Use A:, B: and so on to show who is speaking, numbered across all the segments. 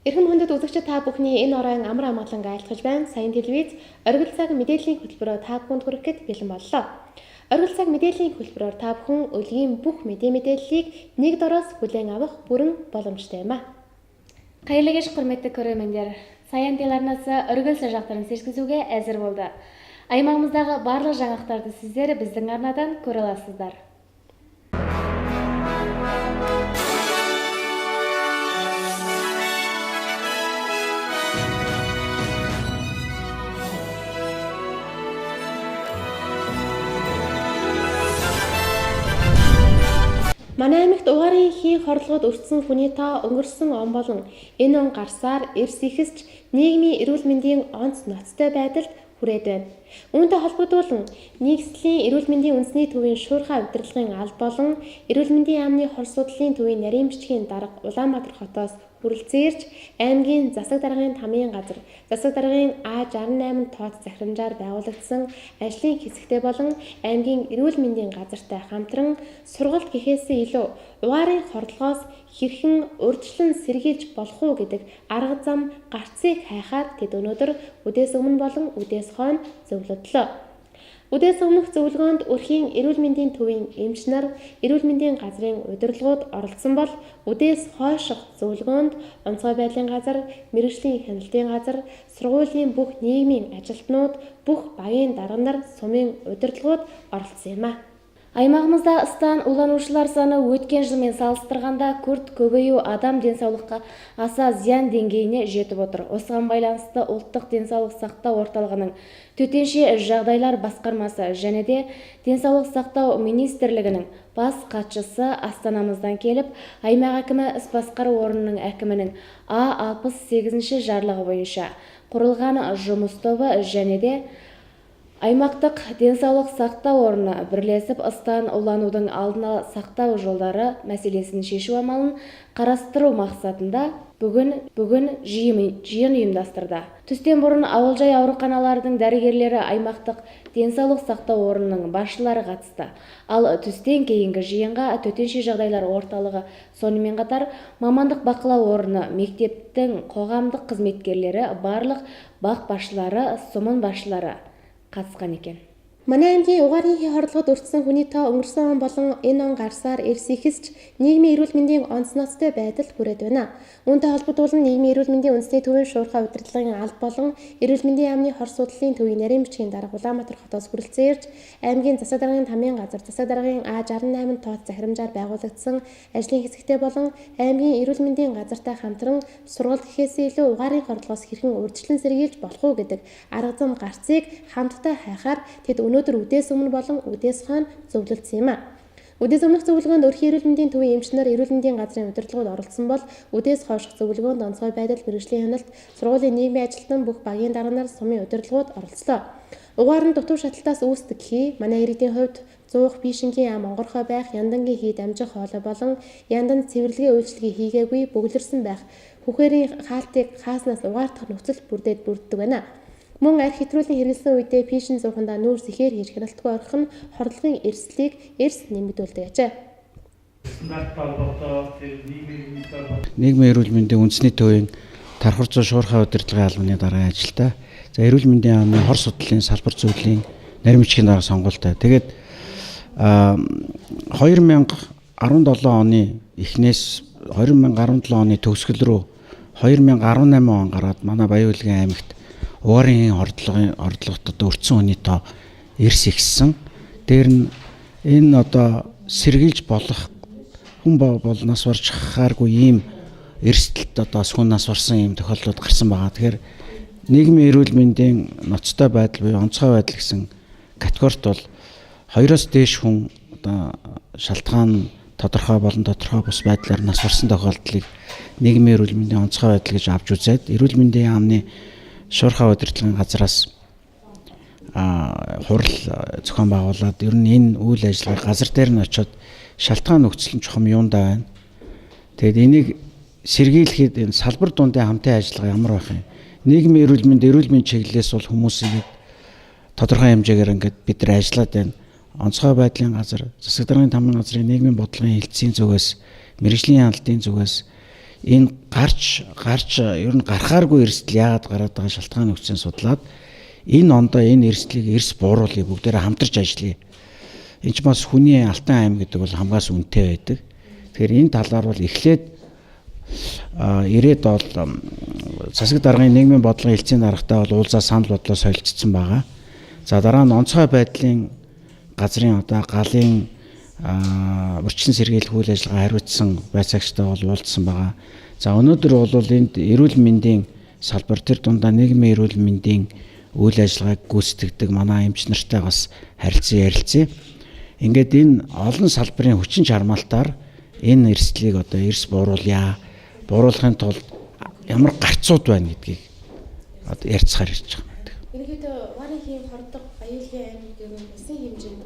A: Эрхэм хүндэт үзэгчид та бүхний энэ оройн амар амгалан айлтгаж байна. Саяын телевиз оргил цаг мэдээллийн хөтөлбөрөөр та бүхэнд хүрэхэд бэлэн боллоо. Оргил цаг мэдээллийн хөтөлбөрөөр та бүхэн өглөгийн бүх мэдээллийг нэг дороос хүлээн авах бүрэн боломжтой юм а.
B: Қайырлы кеш құрметті көрермендер. Саян телеарнасы өргіл жаңалықтарын сескізуге әзір болды. Аймағымыздағы барлық жаңалықтарды сіздер біздің арнадан көре аласыздар.
A: Манай аймагт угаарын хийн хорлогод өртсөн хүний тоо өнгөрсөн он болон энэ он гарсаар эрс ихсэж нийгмийн эрүүл мэндийн онц ноцтой байдалд хүрээд байна. Үүнтэй холбогдуулан нийгслийн эрүүл мэндийн үндэсний төвийн шуурхай удирдлагын алба болон эрүүл мэндийн яамны хор судлалын төвийн нарийн бичгийн дарга Улаанбаатар хотоос хүрэлцээрч аймгийн засаг даргын тамийн газар, засаг даргын А68 тооц захирамжаар байгуулагдсан ажлын хэсэгтэй болон аймгийн эрүүл мэндийн газартай хамтран сургалт гэхээсээ илүү угаарын хордлогоос хэрхэн урьдчилан сэргийлж болох уу гэдэг арга зам гарцыг хайхаар тэд өнөөдөр үдээс өмнө болон үдээс хойно зөвлөдлөө. Үдээс өмнөх зөвлөгөөнд өрхийн эрүүл мэндийн төвийн эмч нар эрүүл мэндийн газрын удирдлагууд оролцсон бол үдээс хойших зөвлөгөөнд онцгой байдлын газар, мэргэжлийн хяналтын газар, сургуулийн бүх нийгмийн ажилтнууд, бүх багийн дарга нар сумын удирдлагууд оролцсон юм а.
B: Аймағымызда ыстан уланушылар саны өткен жылмен салыстырғанда күрт көбею адам денсаулыққа аса зиян деңгейіне жетіп отыр. Осыған байланысты ұлттық денсаулық сақтау орталығының төтенше жағдайлар басқармасы және де денсаулық сақтау министрлігінің бас хатшысы астанамыздан келіп, аймақ әкімі іс басқару орнының әкімінің А68 жарлығы бойынша құрылған жұмыс тобы және де аймақтық денсаулық сақтау орны бірлесіп ыстан уланудың алдын ала сақтау жолдары мәселесін шешу амалын қарастыру мақсатында бүгін жиын ұйымдастырды. Түстен бұрын ауылжай ауруханалардың дәрігерлері, аймақтық денсаулық сақтау орнының басшылары қатысты. Ал түстен кейінгі жиынға төтенше жағдайлар орталығы, сонымен қатар мамандық бақылау орны, мектептің қоғамдық қызметкерлері, барлық бақ басшылары, сумын басшылары қатысқан екен.
A: Манай аймгийн угаарын хийн хорлогод өртсөн хүний тоо өнгөрсөн он болон энэ он гарсаар эрс ихсэж нийгмийн эрүүл мэндийн онц ноцтой байдалд хүрээд байна. Үүнтэй холбогдуулан нийгмийн эрүүл мэндийн үндэсний төвийн шуурхай удирдлагын алба болон эрүүл мэндийн яамны хор судлалын төвийн нарийн бичгийн дарга Улаанбаатар хотоос хүрэлцээрч аймгийн засаг даргын тамийн газар, засаг даргын А68 тооц захирамжаар байгуулагдсан ажлын хэсэгтэй болон аймгийн эрүүл мэндийн газартай хамтран сургалт гэхээсээ илүү угаарын хордлогоос хэрхэн урьдчилан сэргийлж болох уу гэдэг арга зам гарцыг хамтдаа хайхаар тэд өнөөдөр үдээс өмнө болон үдээс хойно зөвлөлдсөн юм а. Үдээс өмнөх зөвлөгөөнд өрхийн эрүүл мэндийн төвийн эмч нар эрүүл мэндийн газрын удирдлагууд оролцсон бол үдээс хойших зөвлөгөөнд онцгой байдал, мэргэжлийн хяналт, сургуулийн нийгмийн ажилтан, бүх багийн дарга нар сумын удирдлагууд оролцлоо. Угаар нь дутуу шаталтаас үүсдэг хий, манай иргэдийн хувьд зуух бишингийн ам онгорхой байх, яндангийн хий дамжих хоолой болон янданд цэвэрлэгээ үйлчилгээ хийгээгүй бөглөрсөн байх хүхээрийн хаалтыг хааснаас угаартах нөхцөл бүрддэг байна. Мөн арх хэтрүүлэн хэрэглэсэн үедээ пишин зуухандаа нүүрс ихээр хийж хяналтгүй орох нь хордлогын эрслийг эрс нэмэгдүүлдэг ажээ.
C: Нийгмийн эрүүл мэндийн үндэсний төвийн тархар зүй шуурхай удирдлагын албаны даргын ажилтай. За эрүүл мэндийн яамны хор судлалын салбар зөвлөлийн нарийн бичгийн дарга сонгуультай. Тэгээд 2017 оны эхнээс 2017 оны төгсгөл рүү 2018 он гараад манай Баян-Улгийн аймагт угаарын хордлогот өртсөн хүний тоо эрс ихссэн. Дээр нь энэ одоо сэргийлж болох хүн бол нас барж хахааргүй ийм эрсдэлт одоо сүн нас барсан ийм тохиолдлууд гарсан байгаа. Тэгэхээр нийгмийн эрүүл мэндийн ноцтой байдал буюу онцгой байдал гэсэн категорит бол 2-оос дээш хүн одоо шалтгаан тодорхой болон тодорхой бус байдлаар нас барсан тохиолдлыг нийгмийн эрүүл мэндийн онцгой байдал гэж авч үзээд эрүүл мэндийн яамны шуурхай удирдлагын газраас хурал зохион байгуулад ер нь энэ үйл ажиллагаа газар дээр нь очиод шалтгаан нөхцөл нь чухам юундаа байна. Тэгэд энийг сэргийлэхэд энэ салбар дундын хамтын ажиллагаа ямар байх юм? Нийгмийн эрүүл мэндийн чиглэлээс бол хүмүүсийг тодорхой хэмжээгээр ингээд бид нар ажиллаад байна. Онцгой байдлын газар, засаг даргын тамгийн газрын нийгмийн бодлогын хилцээний зүгээс, мэргэжлийн хяналтын зүгээс энэ гарч ер нь гарахааргүй эрсдэл яагаад гараад байгаа шалтгааны хүчээр судлаад энэ ондоо энэ эрсдлийг эрс бууруулъя, бүгдээрээ хамтарч ажиллая. Энэ ч бас хүний алтан аймаг гэдэг бол хамгаас үнэтэй байдаг. Тэгэхээр энэ талаар бол эхлээд ирээд бол засаг даргын нийгмийн бодлогын хэлцээний дарагтаа бол уулзаа санал бодлоо солилцсон байгаа. За дараа нь онцгой байдлын газрын галын урьдчилан сэргийлэх үйл ажиллагаа хариуцсан байцаагчтай бол уулзсан байгаа. За өнөөдөр бол энд эрүүл мэндийн салбар тэр дундаа нийгмийн эрүүл мэндийн үйл ажиллагааг гүйцэтгэдэг манай эмч нартай бас ярилцсан. Ингээд энэ олон салбарын хүчин чармаалтаар энэ эрсдлийг эрс бууруулахын тулд ямар гарцууд байна гэдгийг ярьцгаар ирж байгаа.
A: Ерөнхийдөө Варын хийм хордог аюулгүй аймаг гэх нь эсийн хэмжээнд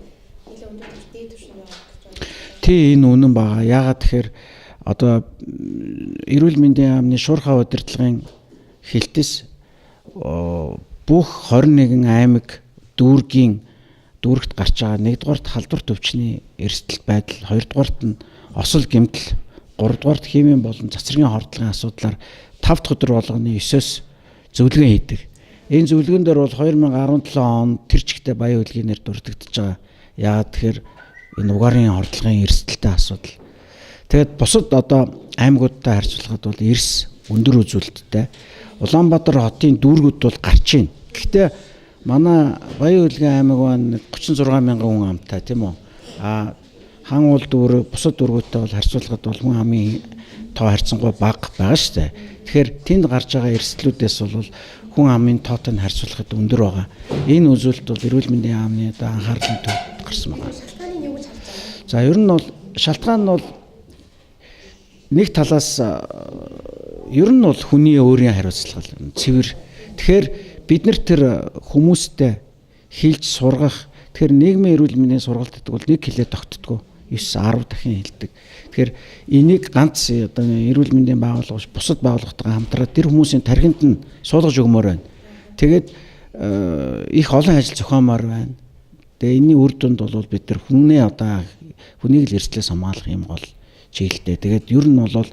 A: нэлээд өндөр дээд түвшинд байгаа гэж байна.
C: Тий, энэ үнэн баа. Яагаад тэгэхээр эрүүл мэндийн яамны шуурхай удирдлагын хэлтэс бүх 21 аймаг дүүрэгт гарч байгаа 1-р халдвар төвчний эрсдэл байдал, 2-р нь осол гэмтэл, 3-р химийн болон цацрагын хордлогын асуудлаар 5 дахь өдөр болгоны 9-оос зөвлөгөө хийдэг. Энэ зөвлөгөөн дээр бол 2017 онд тэр чигтээ баян хөдөлгөөнөөр дурддагдж байгаа. Яагаад тэгэхээр энэ угаарын хордлогын эрсдэлтэй асуудал. Тэгээд бусад аймагуудтай харьцуулахад бол эрс өндөр үзүүлэлттэй. Улаанбаатар хотын дүүргүүд бол гарч ийн. Гэхдээ манай Баян Хөдөлгөөн аймаг байна 36 мянган хүн амтай тийм үү? Хан уул дүүрэг бусад дүүргүүдтэй бол харьцуулахад бол хүн амын тоо харьцангуй бага байгаа шүү дээ. Тэгэхээр тэнд гарч байгаа эрсдлүүдээс бол хүн амын тоотой харьцуулахад өндөр байгаа. Энэ үзүүлэлт бол эрүүл мэндийн яамны анхаарлын төвд гарсан байна.
A: Шалтгааны юу гэж харж байна?
C: За ер нь бол шалтгаан нь бол нэг талаас ер нь бол хүний өөрийн хариуцлага цэвэр. Тэгэхээр бид нар тэр хүмүүстэй хэлж сургах тэгэхээр нийгмийн эрүүл мэндийн сургалт гэдэг бол нэг хэлээ тогтдгоо 9-10 дахин хэлдэг. Тэгэхээр энийг ганц эрүүл мэндийн байгууллагч бусад байгууллагатайгаа хамтраад тэр хүмүүсийн тархинд нь суулгаж өгмөр байна. Тэгээд их олон ажил зохиомоор байна. Тэгээ энэний үр дүнд бол бид нар хүнийг л эрсдлээс хамгаалах юм гол чиглэлтэй. Тэгээд ер нь бол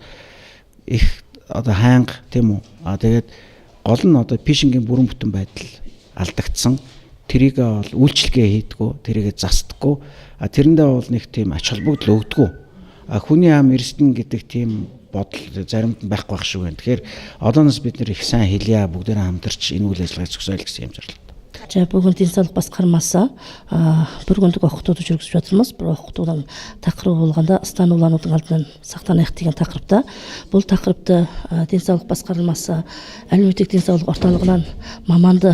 C: их хаанга тийм үү. Тэгээд гол нь фишингийн бүрэн бүтэн байдал алдагдсан. Тэрийг бол үйлчлэгээ хийдгүү, тэрийг застдаггүй. Тэрэндээ бол нэг тийм ач холбогдол өгдөггүй. Хүний ам эрсдэн гэдэг тийм бодол заримд нь байхгүй байх шиг байна. Тэгэхээр одооноос бид нэр их сайн хэлье, бүгдээрээ хамтарч энэ үйл ажиллагааг зохицуулах гэсэн юм зорилго.
D: За бүгэн денсаулық басқармасы бір күндік оқытуды жүргізіп жатырмыз. Бір оқытудың тақырыбы болғанда ыстан уланудың алдынан сақтанайық деген тақырыпта. Бұл тақырыпты денсаулық басқармасы әлеуметтік денсаулық орталығынан маманды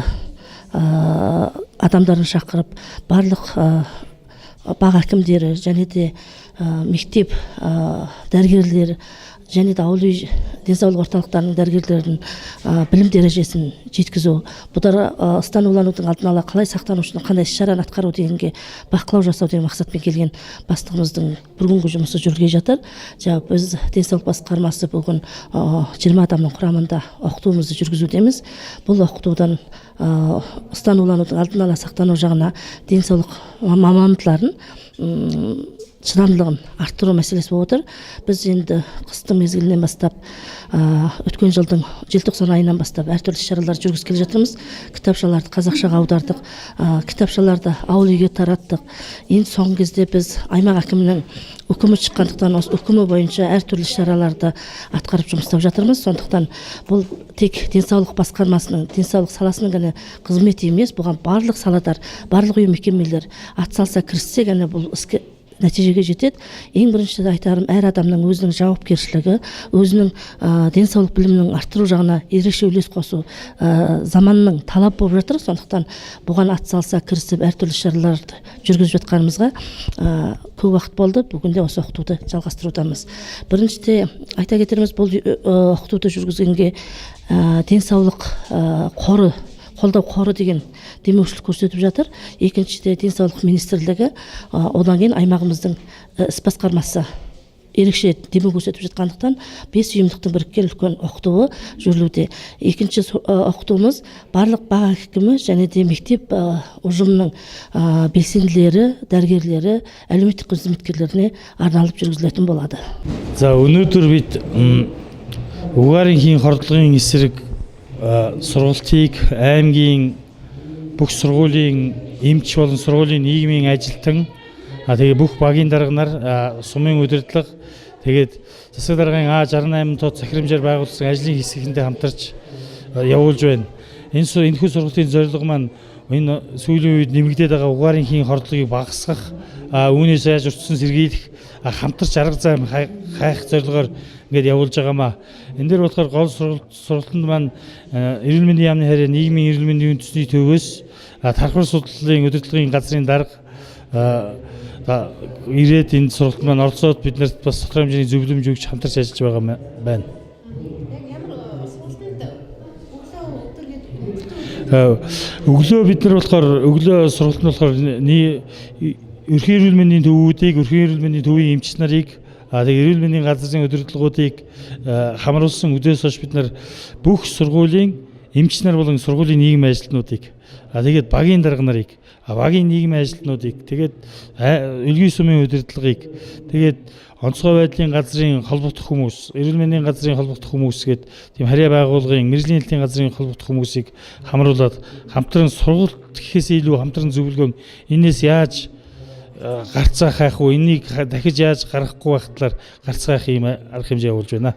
D: адамдарын шақырып, барлық бақ әкімдері және де мектеп дәрігерлері және де ауыл үй денсаулық орталықтарының дәрігерлерінің білім дәрежесін жеткізу, бұдар ыстан уланудың алдын ала қалай сақтану үшін қандай іс-шараны атқару дегенге бақылау жасау деген мақсатпен келген бастығымыздың бір күнгі жұмысы жүргізіліп жатыр. Біз денсаулық басқармасы бүгін 20 адамның құрамында оқытуымызды жүргізудеміз. Бұл оқытудан ыстан уланудың алдын ала сақтану жағына денсаулық мамандыларын шыдамдылығын арттыру мәселесі болып отыр. Біз енді қыстың мезгілінен бастап, өткен жылдың желтоқсан айынан бастап әртүрлі шаралар жүргізіп келе жатырмыз. Кітапшаларды қазақшаға аудардық, кітапшаларды ауыл үйге тараттық. Енді соңғы кезде біз аймақ әкімінің үкімі шыққандықтан осы үкімі бойынша әртүрлі шараларды атқарып жұмыстап жатырмыз. Сондықтан бұл тек денсаулық басқармасының, денсаулық саласының ғана қызметі емес, бұған барлық саладар, барлық ұйым мекемелер атсалса кіріссе ғана бұл іске нәтижеге жетеді. Ең бірінші айтарым, әр адамның өзінің жауапкершілігі, өзінің денсаулық білімінің арттыру жағына ерекше үлес қосу заманның талап болып жатыр. Сондықтан бұған атсалса кірісіп әртүрлі шараларды жүргізіп жатқанымызға көп уақыт болды. Бүгінде осы оқытуды жалғастырудамыз. Біріншіде айта кетеріміз, бұл оқытуды жүргізгенге денсаулық қоры, қолдау қоры деген демеушілік көрсетіп жатыр. Екіншіде денсаулық министрлігі, одан кейін аймағымыздың іс басқармасы ерекше демеу көрсетіп жатқандықтан 5 ұйымдықтың біріккен үлкен оқытуы жүргізілуде. Екінші оқытуымыз барлық бақ әкімі және де мектеп ұжымының белсенділері, дәрігерлері, әлеуметтік қызметкерлеріне арналып жүргізілетін болады.
E: За өнөөдөр бид Угаарын хийн хордлогын эсрэг сургалтыг аймгийн бүх сургуулийн эмч болон сургуулийн нийгмийн ажилтан тэгээ бүх багийн дарга сумын удирдлага тэгээд засаг даргын А68 тоо захирамжаар байгуулсан ажлын хэсэгтээ хамтарч явуулж байна. Энэхүү сургалтын зорилго маань энэ сүүлийн үед нэмэгдээд байгаа угаарын хийн хордлогыг багасгах, үүнээс яаж урьдчилан сэргийлэх, хамтарч арга зам хайх зорилгоор ингээд явуулж байгаамаа. Энэ дээр болохоор гол сургалтанд маань эрүүл мэндийн яамны харьяа нийгмийн эрүүл мэндийн үндэсний төвөөс тархвар судлалын удирдлагын газрын дарга ирээд энэ сургалтанд маань оролцоод биднэрт бас тодорхой хэмжээний зөвлөмж өгч хамтарч ажиллаж байгаа байна. Өглөө бид нар болохоор өглөө сургалт нь болохоор ерхий эрүүл мэндийн төвүүдийг, ерхий эрүүл мэндийн төвийн эмч нарыг тэгээ эрүүл мэндийн газрын удирдлагуудыг хамруулсан үдээс хойш бид нар бүх сургуулийн эмч нар болон сургуулийн нийгмийн ажилтнуудыг тэгээд багийн дарга нарыг, багийн нийгмийн ажилтнуудыг, тэгээд үлгий сумын удирдлагыг, тэгээд онцгой байдлын газрын холбогдох хүмүүс, эрүүл мэндийн газрын холбогдох хүмүүс гээд тийм харьяа байгууллагын мэргэжлийн хэлтийн газрын холбогдох хүмүүсийг хамруулад хамтран сургалт гэхээс илүү хамтран зөвлөгөө энээс яаж гарцаа хайх уу, энийг дахиж яаж гаргахгүй байх талаар гарцаа хайх юм арга хэмжээ явуулж байна.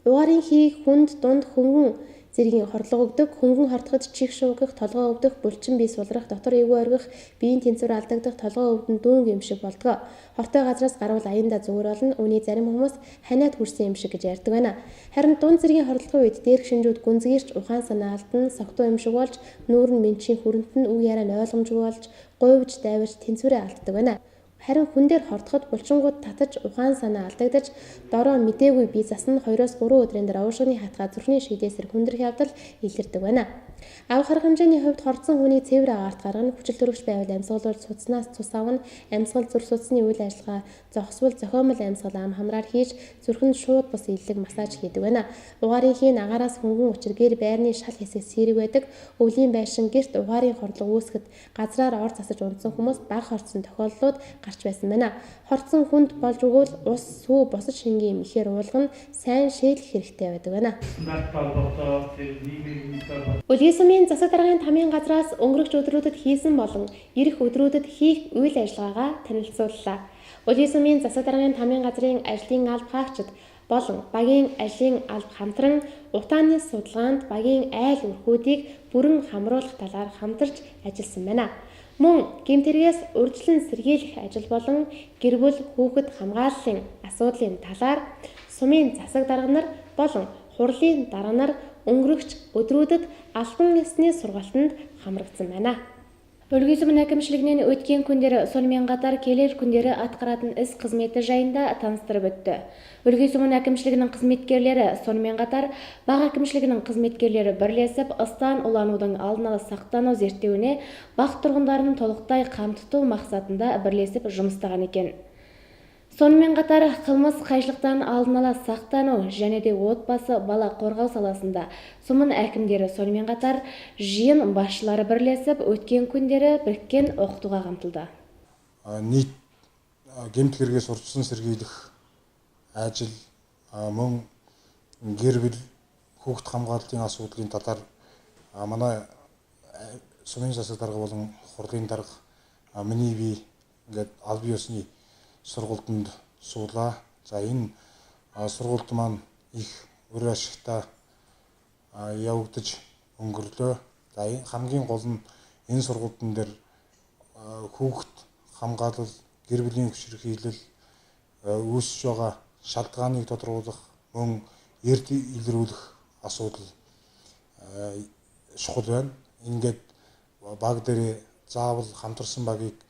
A: Угаарын хий хүнд дунд хөнгөн зэргийн хордлого өгдөг, хөнгөн хортоход чих шуугих, толгой өвдөх, булчин бие сулрах, дотор эвгүй оргих, биеийн тэнцвэр алдагдах, толгой өвдөн дүүнг юм шиг болдог. Хортой газраас гарвал аяндаа зүгээр болно. Үүний зарим хүмүүс ханиад хүрсэн юм шиг гэж ярьдаг байна. Харин дунд зэргийн хордлогын үед дээрх шинжүүд гүнзгийрч, ухаан санаа алдна, согтуу юм шиг болж, нүүр нь менчийн хүрэнт нь үг яриа нь ойлгомжгүй болж, говьж, дайварч тэнцвэрээ алддаг байна. Харин хүн дээр хортоход булчингууд татаж, ухаан санаа алдагдаж, дороо мэдээгүй бие засна 2-3 өдрийн дараа уушгины хатгаа зүрхний шийдээсээр хүндрэх явдал илэрдэг байна. Авах арга хэмжээний хувьд хордсон хүний цэвэр агаарт гаргана, хүчил төрөгч байвал амьсгалууд цуцнаас цус авна, амьсгал зүрх судасны үйл ажиллагаа зогсвол зохиомл амьсгал ам хамраар хийж зүрхэнд шууд бус илэг массаж хийдэг байна. Угаарын хийн агаараас хөнгөн учир гэр байрны шал хэсэг сэрэг байдаг. Өвлийн байшин гэрт угаарын хордлого үүсгэхэд газраар ор засаж унтсан хүмүүс бага хордсон тохиолдлууд гарч байсан байна. Хордсон хүнд болж өгвөл ус, сүү, босож шингийн ихээр уулгана, сайн шийдэх хэрэгтэй байдаг байна. Үлгий сумын засаг даргын тамийн газраас өнгөрөх өдрүүдэд хийсэн болон ирэх өдрүүдэд хийх үйл ажиллагаагаа танилцууллаа. Үлгий сумын засаг даргын тамийн газрын ажлын алба хаагчид болон багийн ажлын алба хамтран утааны судалгаанд багийн айл өрхүүдийг бүрэн хамруулах талаар хамтарч ажилласан байна. Мөн гэмтэргээс урьдчилан сэргийлэх ажил болон гэр бүл хүүхэд хамгааллын асуудлын талаар сумын засаг дарга нар болон хурлын дарга нар өнгөрөгч өдрүүдэд албан ёсны сургалтанд хамрагдсан байна. Үлгий сумын әкімшілігінен өткен күндері сонымен қатар келер күндері атқаратын іс қызметі жайында таныстырып өтті. Үлгий сумын әкімшілігінің қызметкерлері сонымен қатар баг әкімшілігінің қызметкерлері бірлесіп ыстан уланудың алдын ала сақтану зерттеуіне баг тұрғындарының толықтай қамтыту мақсатында бірлесіп жұмыстаған екен. Сонымен қатар қылмыс қайшылықтан алдын ала сақтану және де отбасы бала қорғау саласында сумын әкімдері сонымен қатар жиын басшылары бірлесіп өткен күндері біріккен оқытуға қамтылды.
F: Нийт гэмтгэргээс урьдчилан сэргийлэх ажил мөн гэр бүл хүүхэд хамгааллын асуудлын талаар манай сумын засаг дарга болон хурлын дарга миний бие ингээд албан ёсны сургалтанд суулаа. За энэ сургалт маань их үр ашигтай явагдаж өнгөрлөө. За хамгийн гол нь энэ сургалтын дээр хүүхэд хамгаалал, гэр бүлийн хүчирхийлэл, үүсэж байгаа шалтгааныг тодорхойлох, мөн эрд илрүүлэх асуудал чухал байна. Ингээд баг дээр заавал хамтарсан багийг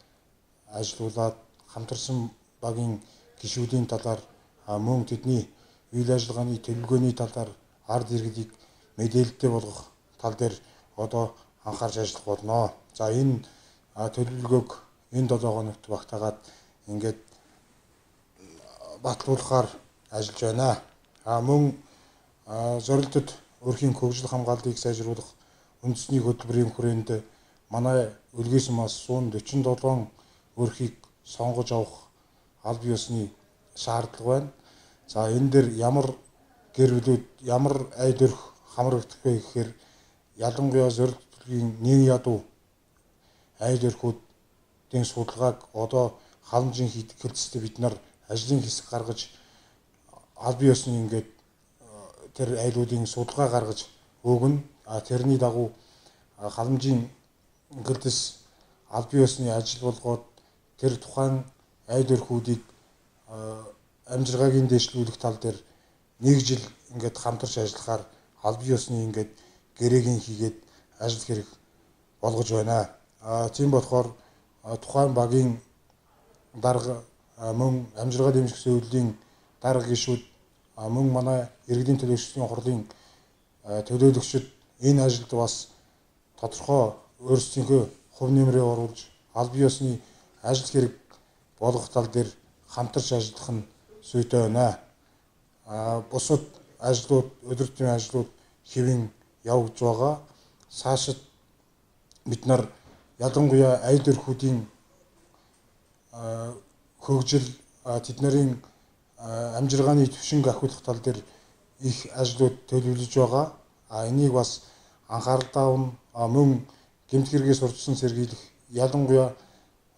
F: ажилуулад хамтарсан багийн гишүүдийн талаар мөн тэдний үйл ажиллагааны төлөвлөгөөний талаар ард иргэдийг мэдээлэлтэй болгох тал дээр одоо анхаарч ажиллах болно. За энэ төлөвлөгөөг энэ 7 хоногт багтаагаад ингээд батлуулахаар ажиллаж байна. Мөн зорилтод өрхийн хөгжил хамгааллыг сайжруулах үндэсний хөтөлбөрийн хүрээнд манай Үлгий сумаас 147 өрхийг сонгож авах албан ёсны шаардлага байна. За энэ дээр ямар гэр бүлүүд ямар айд өрх хамрагдах вэ гэхээр ялангуяа зорилт төлөвийн нэг ядуу айд өрхүүдийн судалгааг одоо халамжийн хэлцэд бид нар ажлын хэсэг гаргаж аль бие усны ингээд тэр айлуудын судалгаа гаргаж өгнө. Тэрний дагуу халамжийн гэрдэс аль бие усны ажил болгоод тэр тухайн айд өрхүүдийг амжиргаагийн дэвшлүүлэх тал дээр нэг жил ингээд хамтарч ажиллахаар аль бие усны ингээд гэрээгийн хийгээд ажил хэрэг болгож байна. Тийм болохоор тухайн багийн дарга мөн амжиргаа дэмжих зөвлөлийн дарга гишүүд мөн манай иргэдийн төлөөлөгчдийн хурлын төлөөлөгчид энэ ажилд бас тодорхой өөрсдийнхөө хувь нэмрээ оруулж аль бие усны ажил хэрэг болгох тал дээр хамтарч ажиллах нь зүйтэй байна. Бусад ажлууд, өдөр тутмын ажлууд хэвэн явж байгаа. Цаашид бид нар ялангуяа айд өрхүүдийн хөгжил, тэдний амжиргааны төвшинг ахиулах тал дээр их ажлууд төлөвлөж байгаа. Энийг бас анхаарал тавна. Мөн гэмт хэрэгээс урьдчилан сэргийлэх, ялангуяа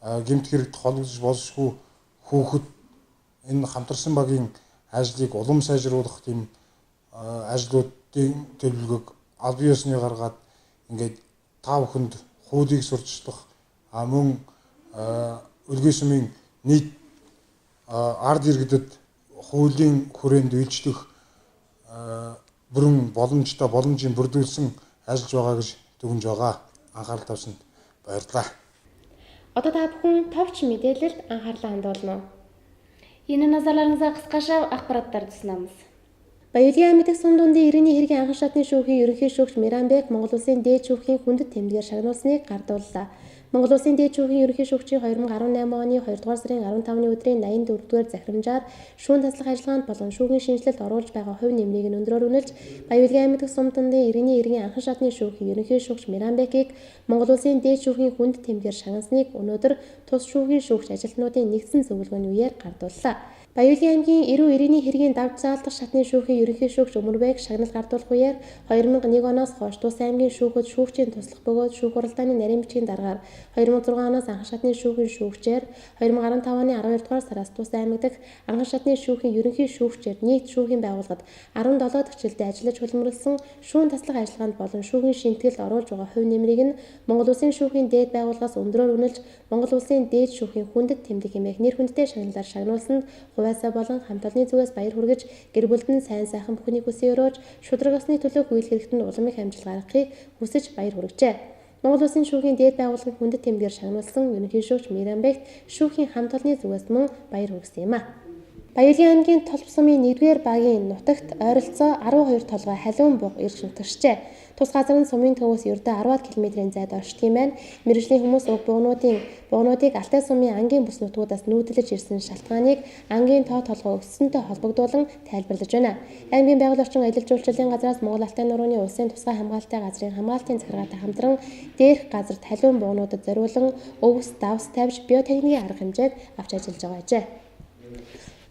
F: гэмт хэрэгт холбож болшгүй хүүхэд энэ хамтарсан багийн ажлыг улам сайжруулах тийм ажлуудын төлөвлөгөөг аль бие усны гаргаад ингээд та бүхэнд хуулийг сурчлах мөн үлгий сумын нийт ард иргэдэд хуулийн хүрээнд үйлчлэх бүрэн боломжийн бүрдүүлсэн ажиллаж байгаа гэж дүгнж байгаа. Анхаарал тавьсанд баярлалаа.
A: Одоо та бүхэн товч мэдээлэлд анхаарлаа хандуулна уу?
B: Энэ назарларыңызға қысқаша ақпараттарды ұсынамыз.
A: Баялгийн аймаг дахь сум дундын иргэний хэргийн анхан шатны шүүхийн ерөнхий шүүгч Миранбек Монгол Улсын дээд шүүхийн хүндэт тэмдгээр шагнуулсныг гардууллаа. Монгол Улсын дээд шүүхийн ерөнхий шүүгчийн 2018 оны 2 дугаар сарын 15-ны өдрийн 84-р захирамжаар шүүн таслах ажиллагаанд болон шүүхийн шинжилэлд оруулж байгаа хувь нэмрийг нь өндрөөр үнэлж, Баялгийн аймаг дахь сум дундын иргэний хэргийн анхан шатны шүүхийн ерөнхий шүүгч Миранбекийг Монгол Улсын дээд шүүхийн хүндэт тэмдгээр шагнасныг өнөөдөр тус шүүхийн шүүгч ажилтнуудын нэгдсэн зөвлөгөөний үеэр гардууллаа. Баялгийн аймгийн эрүү иргэний хэргийн давж заалдах шатны шүүхийн ерөнхий шүүгч Өмөрбек шагнал гардуулах үеэр 2001 оноос хойш тус аймгийн шүүхэд шүүгчийн туслах бөгөөд шүүх хуралдааны нарийн бичгийн дараагаар 2006 оноос анхан шатны шүүхийн шүүгчээр 2015 оны 12 дугаар сараас тус аймаг дахь анхан шатны шүүхийн ерөнхий шүүгчээр нийт шүүхийн байгууллагад 17 дахь жилдээ ажиллаж хөлмөрлсөн шүүн таслах ажиллагаанд болон шүүхийн шинэтгэлд оруулж байгаа хувь нэмрийг нь Монгол Улсын шүүхийн дээд байгууллагаас өндрөөр үнэлж Монгол Улсын дээд шүүхийн хүндэт тэмдэг хэмээх нэр хүндтэй шагналаар шагнуулсанд хувьяасаа болон хамт олонны зүгээс баяр хүргэж гэр бүлд нь сайн сайхан бүхнийг хүсэн өрөөж шудраг осны төлөө хүйл хэрэгтэнд улам их амжилт гаргахыг хүсэж баяр хүргэжээ. Монгол Улсын шүүхийн дээд байгууллагын хүндэт тэмдгээр шагнуулсан ерөнхий шүүгч Миранбект шүүхийн хамт олонны зүгээс мөн баяр хүргэсэн юм а. Баялгийн аймгийн Толб сумын 1-р багийн нутагт ойролцоо 12 толгой халуун буг ирж нутагшжээ. Тус газар нь сумын төвөөс ердөө 10 км-ийн зайд оршдог юм байна. Мэргэжлийн хүмүүс уг бугнуудыг Алтай сумын ангийн бүс нутгуудаас нүүдэлж ирсэн шалтгааныг ангийн тоо толгой өссөнтэй холбогдуулан тайлбарлаж байна. Аймгийн байгаль орчин аялал жуулчлалын газраас Монгол Алтай нурууны улсын тусгай хамгаалалттай газрын хамгаалтын захиргаатай хамтран дээрх газарт халуун бугнуудад зориулан өвс, давс тавьж биотехникийн арга хэмжээг авч ажиллаж байгаа ажээ.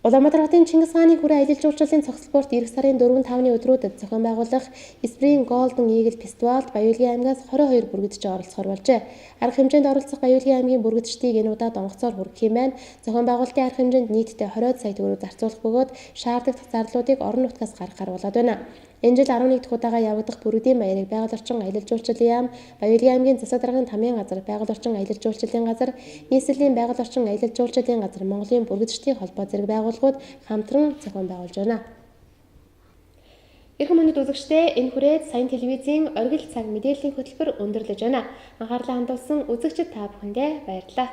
A: Улаанбаатар хотын Чингис хааны хүрээ аялал жуулчлалын цогц спорт эх сарын 4-5-ны өдрүүдэд зохион байгуулах Spring Golden Eagle фестивалд Баялгийн аймгаас 22 бүргэдч оролцохоор болжээ. Арга хэмжээнд оролцох Баялгийн аймгийн бүргэдчдийг энэ удаад онгоцоор хүргэх юм байна. Зохион байгуулалтын арга хэмжээнд нийтдээ 20 сая төгрөг зарцуулах бөгөөд шаардлагатай зарлуудыг орон нутгаас гаргахаар болоод байна. Энэ жил 11 дахь удаага явагдах бүргэдийн баярыг байгаль орчин аялал жуулчлалын яам, Баялгийн аймгийн засаг даргын тамийн газар, байгаль орчин аялал жуулчлалын газар, нийслэлийн байгаль орчин аялал жуулчлалын газар, Монголын бүргэдчдийн холбоо зэрэг байгууллагууд хамтран зохион байгуулж байна. Ирхэн мөндөд үзэгчдээ энэ хүрээд Саян телевизийн оргил цаг мэдээллийн хөтөлбөр өндөрлөж байна. Анхаарлаа хандуулсан үзэгчид та бүхэндээ баярлалаа.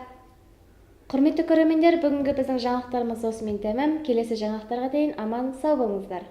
B: Құрметті көрермендер, бүгінгі біздің жаңалықтарымыз осымен тәмам. Келесі жаңалықтарға дейін аман сау болыңыздар.